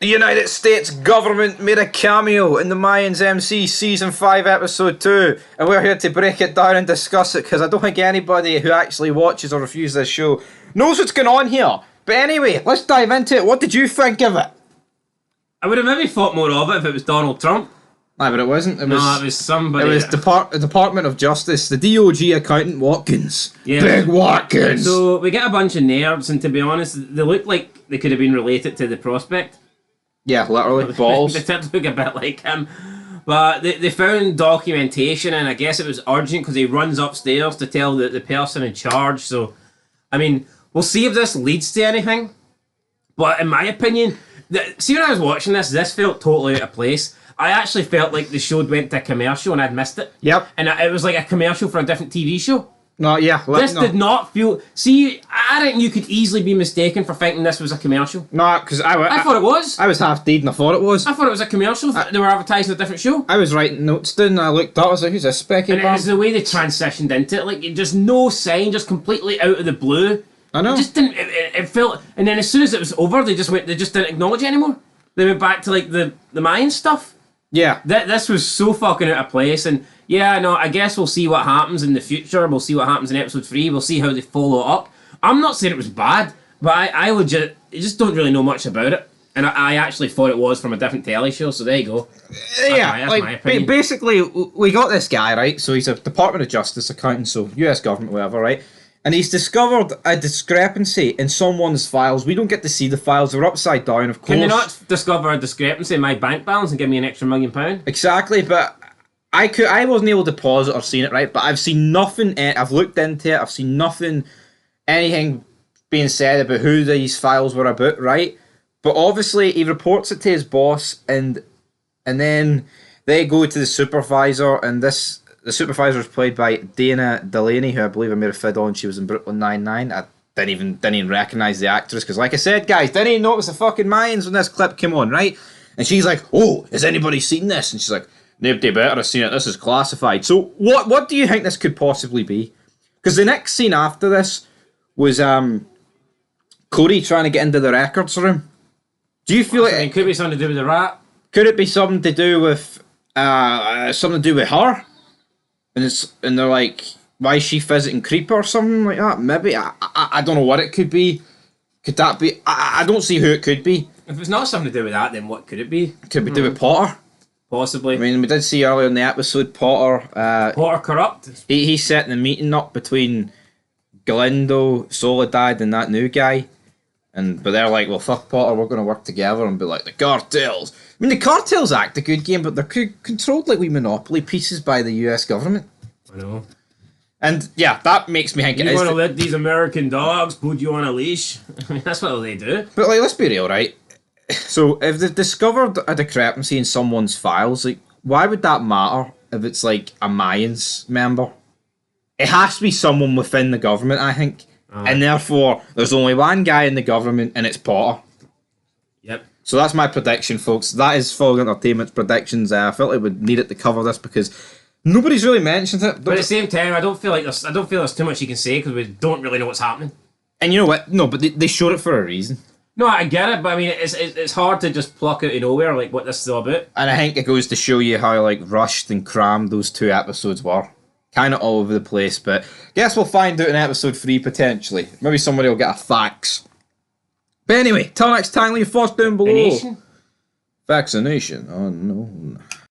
The United States government made a cameo in the Mayans MC Season 5 Episode 2, and we're here to break it down and discuss it, because I don't think anybody who actually watches or reviews this show knows what's going on here. But anyway, let's dive into it. What did you think of it? I would have maybe thought more of it if it was Donald Trump. Aye, but it wasn't. It was somebody. It was Department of Justice, the DOG accountant Watkins. Yeah. Big Watkins! So we get a bunch of nerds, and to be honest, they look like they could have been related to the Prospect. Yeah, literally, balls. They did look a bit like him. But they found documentation, and I guess it was urgent because he runs upstairs to tell the person in charge. So, I mean, we'll see if this leads to anything. But in my opinion, see when I was watching this felt totally out of place. I actually felt like the show went to a commercial and I'd missed it. Yep. And it was like a commercial for a different TV show. No, yeah. This did not feel... See, I think you could easily be mistaken for thinking this was a commercial. No, because I thought it was. I was half dead and I thought it was. I thought it was a commercial. They were advertising a different show. I was writing notes down and I looked up, I was like, who's this specky And it was the way they transitioned into it. Like, just no sign, just completely out of the blue. I know. It just didn't... It felt... And then as soon as it was over, they just didn't acknowledge it anymore. They went back to, like, the Mayan stuff. Yeah. This was so fucking out of place, and yeah, no, I guess we'll see what happens in the future. We'll see what happens in episode 3. We'll see how they follow up. I'm not saying it was bad, but I just don't really know much about it. And I actually thought it was from a different telly show, so there you go. That's my opinion. Basically, we got this guy, right? So he's a Department of Justice accountant, so US government, whatever, right? And he's discovered a discrepancy in someone's files. We don't get to see the files. They're upside down, of course. Can they not discover a discrepancy in my bank balance and give me an extra £1 million? Exactly, but I wasn't able to pause it or seen it, right? But I've seen nothing. I've looked into it. I've seen nothing, anything being said about who these files were about, right? But obviously, he reports it to his boss, and then they go to the supervisor, and the supervisor is played by Dana Delaney, who I believe I made a vid on. She was in Brooklyn Nine-Nine. I didn't even recognise the actress, because like I said, guys, didn't even notice the fucking Mayans when this clip came on, right? And she's like, oh, has anybody seen this? And she's like, nobody better have seen it. This is classified. So what do you think this could possibly be? Because the next scene after this was Cody trying to get into the records room. Do you feel it could be something to do with the rat? Could it be something to do with her? And they're like, why is she visiting Creeper or something like that? Maybe. I don't know what it could be. Could that be? I don't see who it could be. If it's not something to do with that, then what could it be? Could be to do with Potter. Possibly. I mean, we did see earlier in the episode Potter. Potter corrupt. He's setting the meeting up between Galindo, Soledad, and that new guy. But they're like, well, fuck Potter, we're going to work together and be like, the cartels. I mean, the cartels act a good game, but they're controlled like we Monopoly pieces by the US government. I know. And yeah, that makes me think you want to let these American dogs put you on a leash? I mean, that's what they do. But like, let's be real, right? So if they've discovered a discrepancy in someone's files, like, why would that matter if it's like a Mayans member? It has to be someone within the government, I think. And therefore, there's only one guy in the government, and it's Potter. Yep. So that's my prediction, folks. That is Full Entertainment's predictions. I felt like we needed to cover this because nobody's really mentioned it. But at the same time, I don't feel there's too much you can say because we don't really know what's happening. And you know what? No, but they showed it for a reason. No, I get it, but I mean, it's hard to just pluck out of nowhere like what this is all about. And I think it goes to show you how like rushed and crammed those 2 episodes were. Kind of all over the place, but guess we'll find out in episode 3 potentially. Maybe somebody will get a fax. But anyway, till next time, leave thoughts down below. Vaccination? Oh no.